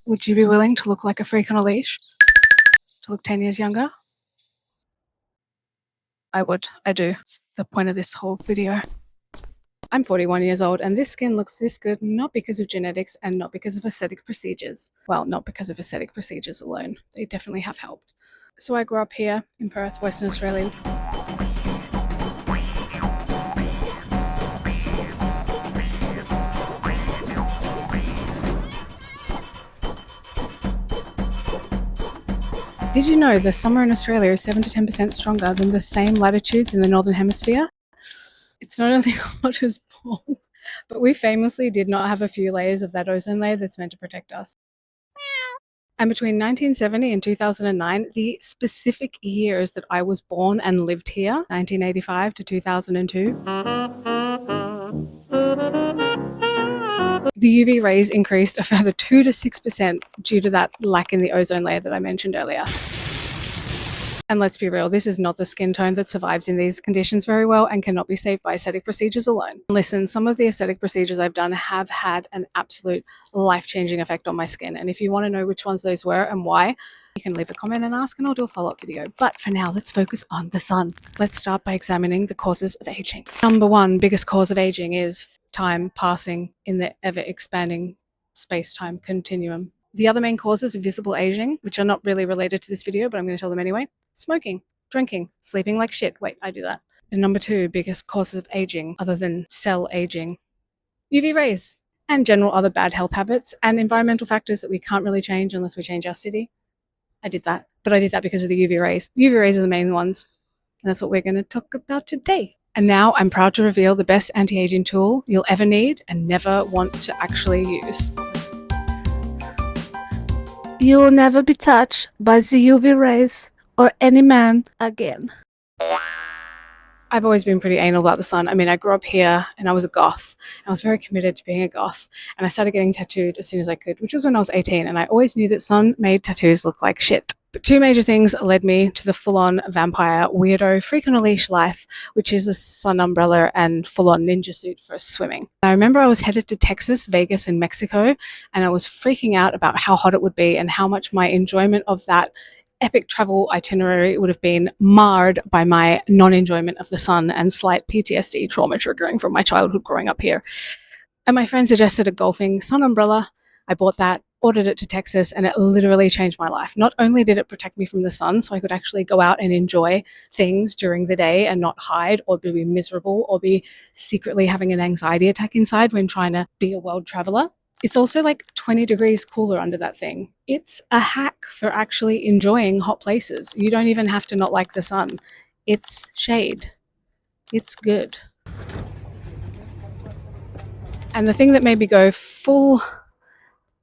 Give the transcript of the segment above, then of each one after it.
Would you be willing to look like a freak on a leash? To look 10 years younger? I would. I do. It's the point of this whole video. I'm 41 years old and this skin looks this good not because of genetics and not because of aesthetic procedures. Well, not because of aesthetic procedures alone. They definitely have helped. So I grew up here in Perth, Western Australia. Did you know the summer in Australia is 7 to 10% stronger than the same latitudes in the Northern Hemisphere? It's not only hot as balls, but we famously did not have a few layers of that ozone layer that's meant to protect us. And between 1970 and 2009, the specific years that I was born and lived here, 1985 to 2002, the UV rays increased a further 2 to 6% due to that lack in the ozone layer that I mentioned earlier. And let's be real, this is not the skin tone that survives in these conditions very well and cannot be saved by aesthetic procedures alone. Listen, some of the aesthetic procedures I've done have had an absolute life-changing effect on my skin. And if you want to know which ones those were and why, you can leave a comment and ask and I'll do a follow-up video. But for now, let's focus on the sun. Let's start by examining the causes of aging. Number one biggest cause of aging is time passing in the ever-expanding space-time continuum. The other main causes of visible aging, which are not really related to this video, but I'm going to tell them anyway. Smoking, drinking, sleeping like shit. Wait, I do that. The number two biggest cause of aging, other than cell aging, UV rays and general other bad health habits and environmental factors that we can't really change unless we change our city. I did that, but I did that because of the UV rays. UV rays are the main ones, and that's what we're going to talk about today. And now I'm proud to reveal the best anti-aging tool you'll ever need and never want to actually use. You will never be touched by the UV rays or any man again. I've always been pretty anal about the sun. I mean, I grew up here and I was a goth. I was very committed to being a goth. And I started getting tattooed as soon as I could, which was when I was 18. And I always knew that sun-made tattoos look like shit. But two major things led me to the full-on vampire, weirdo, freak on a leash life, which is a sun umbrella and full-on ninja suit for swimming. I remember I was headed to Texas, Vegas, and Mexico, and I was freaking out about how hot it would be and how much my enjoyment of that epic travel itinerary would have been marred by my non-enjoyment of the sun and slight PTSD trauma triggering from my childhood growing up here. And my friend suggested a golfing sun umbrella. I bought that, ordered it to Texas, and it literally changed my life. Not only did it protect me from the sun so I could actually go out and enjoy things during the day and not hide or be miserable or be secretly having an anxiety attack inside when trying to be a world traveler. It's also like 20 degrees cooler under that thing. It's a hack for actually enjoying hot places. You don't even have to not like the sun. It's shade. It's good. And the thing that made me go full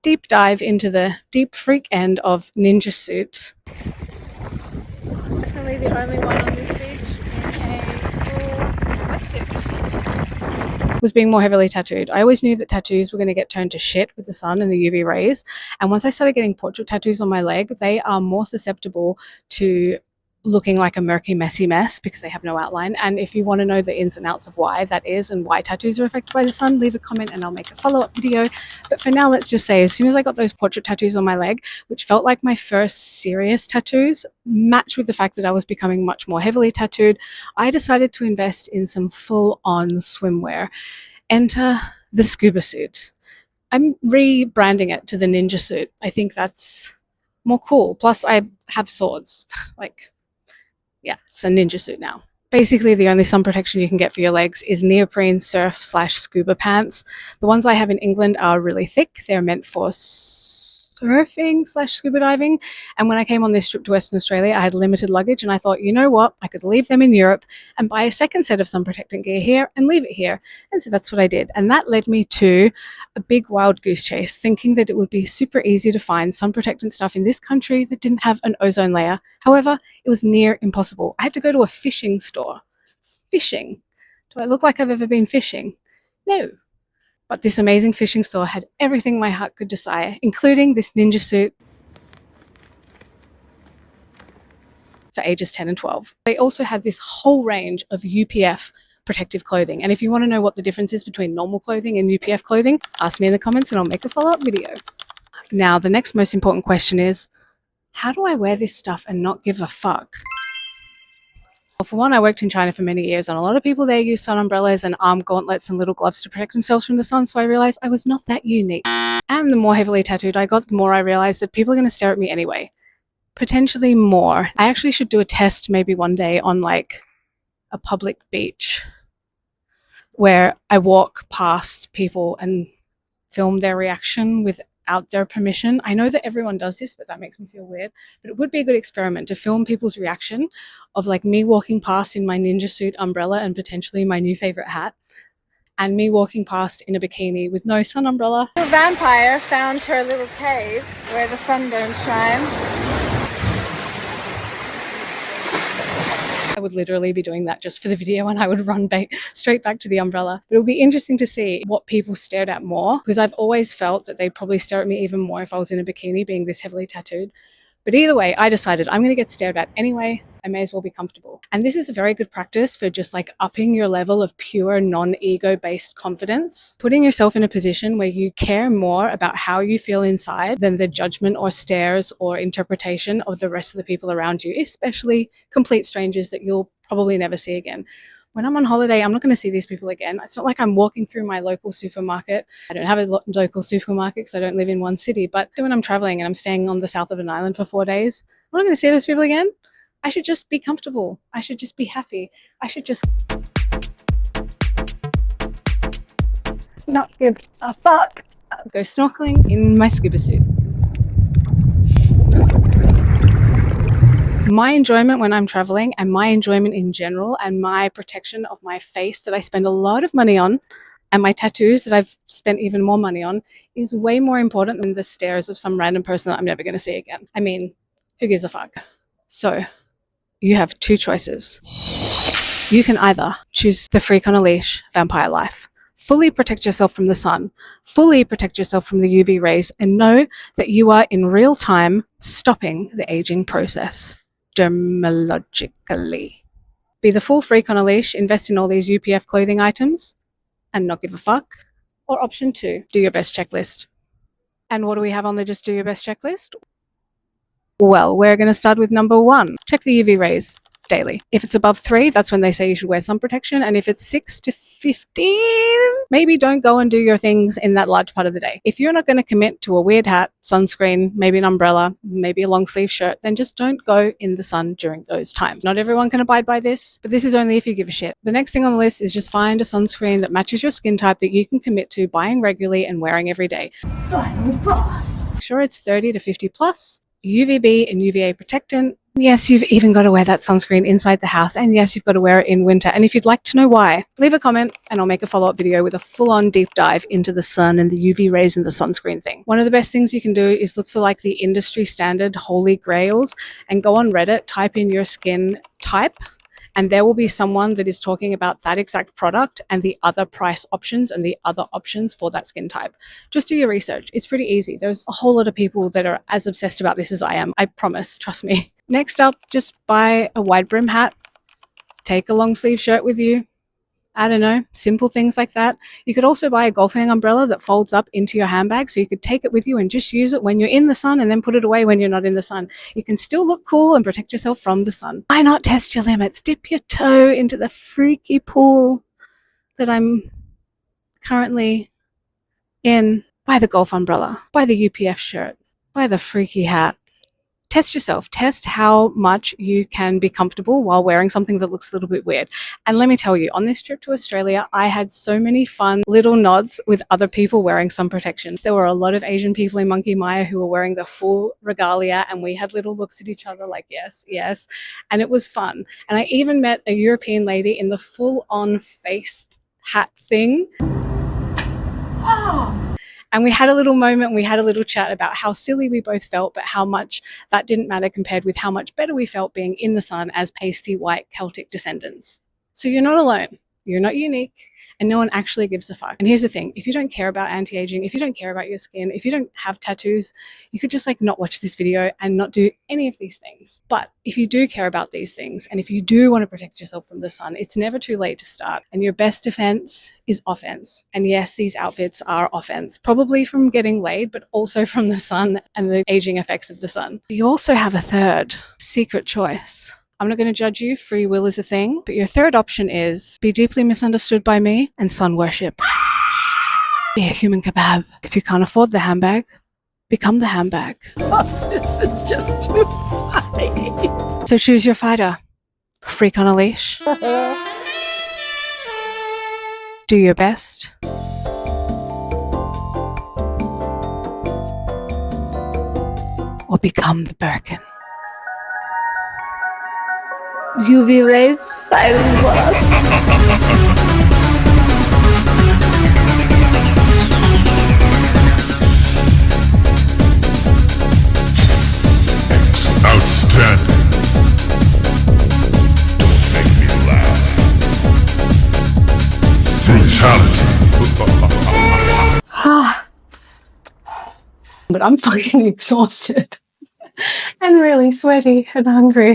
deep dive into the deep freak end of ninja suit. Definitely the only one on this beach in a full wetsuit. Was being more heavily tattooed. I always knew that tattoos were going to get turned to shit with the sun and the UV rays. And once I started getting portrait tattoos on my leg, they are more susceptible to looking like a murky, messy mess because they have no outline. And if you want to know the ins and outs of why that is and why tattoos are affected by the sun, leave a comment and I'll make a follow-up video. But for now, let's just say as soon as I got those portrait tattoos on my leg, which felt like my first serious tattoos, matched with the fact that I was becoming much more heavily tattooed, I decided to invest in some full-on swimwear. Enter the scuba suit. I'm rebranding it to the ninja suit. I think that's more cool. Plus, I have swords. Yeah, it's a ninja suit now. Basically, the only sun protection you can get for your legs is neoprene surf/scuba pants. The ones I have in England are really thick. They're meant for surfing/scuba diving. And when I came on this trip to Western Australia, I had limited luggage and I thought, you know what? I could leave them in Europe and buy a second set of sun protectant gear here and leave it here. And so that's what I did. And that led me to a big wild goose chase, thinking that it would be super easy to find sun protectant stuff in this country that didn't have an ozone layer. However, it was near impossible. I had to go to a fishing store. Fishing? Do I look like I've ever been fishing? No. But this amazing fishing store had everything my heart could desire, including this ninja suit for ages 10 and 12. They also had this whole range of UPF protective clothing. And if you want to know what the difference is between normal clothing and UPF clothing, ask me in the comments and I'll make a follow-up video. Now, the next most important question is, how do I wear this stuff and not give a fuck? Well, for one, I worked in China for many years, and a lot of people there use sun umbrellas and arm gauntlets and little gloves to protect themselves from the sun, so I realized I was not that unique. And the more heavily tattooed I got, the more I realized that people are going to stare at me anyway. Potentially more. I actually should do a test maybe one day on like a public beach where I walk past people and film their reaction without their permission. I know that everyone does this, but that makes me feel weird. But it would be a good experiment to film people's reaction of like me walking past in my ninja suit umbrella and potentially my new favorite hat, and me walking past in a bikini with no sun umbrella. The vampire found her little cave where the sun don't shine. I would literally be doing that just for the video, and I would run straight back to the umbrella. But it would be interesting to see what people stared at more, because I've always felt that they'd probably stare at me even more if I was in a bikini being this heavily tattooed. But either way, I decided I'm going to get stared at anyway. I may as well be comfortable. And this is a very good practice for just like upping your level of pure non-ego based confidence, putting yourself in a position where you care more about how you feel inside than the judgment or stares or interpretation of the rest of the people around you, especially complete strangers that you'll probably never see again. When I'm on holiday, I'm not going to see these people again. It's not like I'm walking through my local supermarket. I don't have a local supermarket because I don't live in one city. But when I'm traveling and I'm staying on the south of an island for 4 days, I'm not going to see those people again. I should just be comfortable. I should just be happy. I should just Not give a fuck. go snorkeling in my scuba suit. My enjoyment when I'm traveling, and my enjoyment in general, and my protection of my face that I spend a lot of money on, and my tattoos that I've spent even more money on, is way more important than the stares of some random person that I'm never going to see again. I mean, who gives a fuck? So, you have two choices. You can either choose the freak on a leash vampire life, fully protect yourself from the sun, fully protect yourself from the UV rays, and know that you are in real time stopping the aging process dermatologically. Be the full freak on a leash, invest in all these UPF clothing items, and not give a fuck. Or option 2, do your best checklist. And what do we have on the just do your best checklist? Well, we're going to start with number 1. Check the UV rays daily. If it's above 3, that's when they say you should wear sun protection. And if it's 6 to 15, maybe don't go and do your things in that large part of the day. If you're not going to commit to a weird hat, sunscreen, maybe an umbrella, maybe a long sleeve shirt, then just don't go in the sun during those times. Not everyone can abide by this, but this is only if you give a shit. The next thing on the list is just find a sunscreen that matches your skin type that you can commit to buying regularly and wearing every day. Final boss. Sure, it's 30 to 50 plus, UVB and UVA protectant. Yes, you've even got to wear that sunscreen inside the house, and yes, you've got to wear it in winter. And if you'd like to know why, leave a comment and I'll make a follow-up video with a full-on deep dive into the sun and the UV rays and the sunscreen thing. One of the best things you can do is look for like the industry standard holy grails and go on Reddit, type in your skin type, and there will be someone that is talking about that exact product and the other price options and the other options for that skin type. Just do your research. It's pretty easy. There's a whole lot of people that are as obsessed about this as I am. I promise, trust me. Next up, just buy a wide brim hat. Take a long sleeve shirt with you. I don't know, simple things like that. You could also buy a golfing umbrella that folds up into your handbag so you could take it with you and just use it when you're in the sun and then put it away when you're not in the sun. You can still look cool and protect yourself from the sun. Why not test your limits? Dip your toe into the freaky pool that I'm currently in. Buy the golf umbrella. Buy the UPF shirt. Buy the freaky hat. Test yourself. Test how much you can be comfortable while wearing something that looks a little bit weird. And let me tell you, on this trip to Australia, I had so many fun little nods with other people wearing sun protection. There were a lot of Asian people in Monkey Maya who were wearing the full regalia, and we had little looks at each other like, yes, yes. And it was fun. And I even met a European lady in the full-on face hat thing. Oh. And we had a little moment, we had a little chat about how silly we both felt, but how much that didn't matter compared with how much better we felt being in the sun as pasty white Celtic descendants. So you're not alone, you're not unique, and no one actually gives a fuck. And here's the thing, if you don't care about anti-aging, if you don't care about your skin, if you don't have tattoos, you could just like not watch this video and not do any of these things. But if you do care about these things, and if you do want to protect yourself from the sun, it's never too late to start. And your best defense is offense. And yes, these outfits are offense, probably from getting laid, but also from the sun and the aging effects of the sun. You also have a third secret choice. I'm not going to judge you. Free will is a thing. But your third option is be deeply misunderstood by me and sun worship. Be a human kebab. If you can't afford the handbag, become the handbag. This is just too funny. So choose your fighter. Freak on a leash. Do your best. Or become the Birkin. UV rays fighting us. Outstanding. Don't make me laugh. Brutality. But I'm fucking exhausted and really sweaty and hungry.